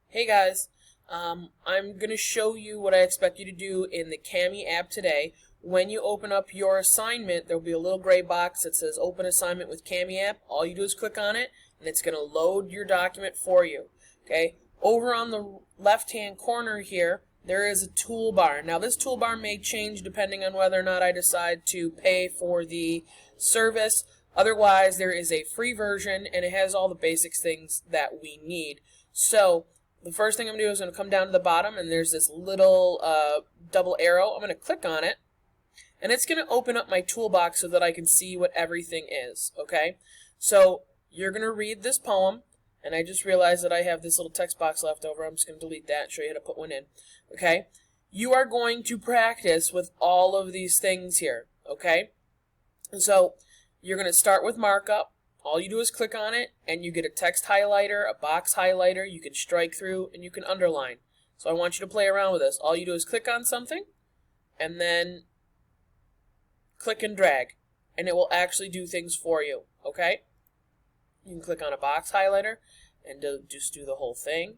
Hey guys, I'm going to show you what I expect you to do in the Kami app today. When you open up your assignment, there will be a little gray box that says Open Assignment with Kami app. All you do is click on it, and it's going to load your document for you. Okay. Over on the left-hand corner here, there is a toolbar. Now this toolbar may change depending on whether or not I decide to pay for the service. Otherwise, there is a free version, and it has all the basic things that we need. So the first thing I'm going to do is I'm going to come down to the bottom, and there's this little double arrow. I'm going to click on it, and it's going to open up my toolbox so that I can see what everything is, okay? So you're going to read this poem, and I just realized that I have this little text box left over. I'm just going to delete that and show you how to put one in, okay? You are going to practice with all of these things here, okay? And so you're going to start with markup. All you do is click on it, and you get a text highlighter, a box highlighter. You can strike through, and you can underline. So I want you to play around with this. All you do is click on something, and then click and drag, and it will actually do things for you, okay? You can click on a box highlighter, and just do the whole thing,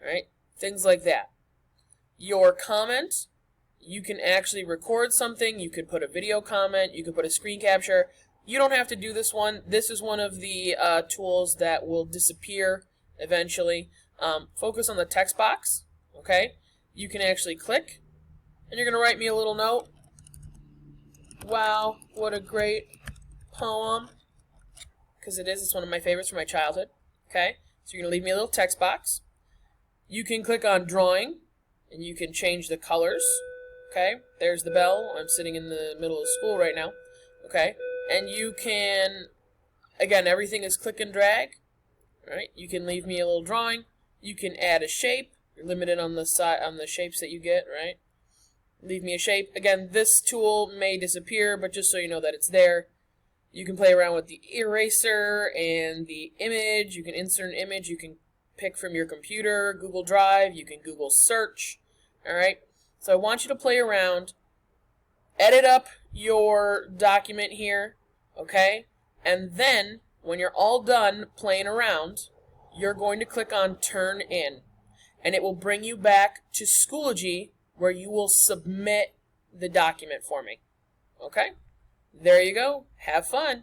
all right? Things like that. Your comment, you can actually record something. You could put a video comment. You could put a screen capture. You don't have to do this one. This is one of the tools that will disappear eventually. Focus on the text box, okay? You can actually click, and you're going to write me a little note. Wow, what a great poem. Because it is. It's one of my favorites from my childhood, okay? So you're going to leave me a little text box. You can click on drawing, and you can change the colors, okay? There's the bell. I'm sitting in the middle of school right now, okay? And you can, again, everything is click and drag. Right? You can leave me a little drawing. You can add a shape. You're limited on the shapes that you get, right? Leave me a shape. Again, this tool may disappear, but just so you know that it's there. You can play around with the eraser and the image. You can insert an image. You can pick from your computer, Google Drive. You can Google search. All right? So I want you to play around. Edit up your document here, okay? And then, when you're all done playing around, you're going to click on Turn In. And it will bring you back to Schoology, where you will submit the document for me. Okay? There you go. Have fun.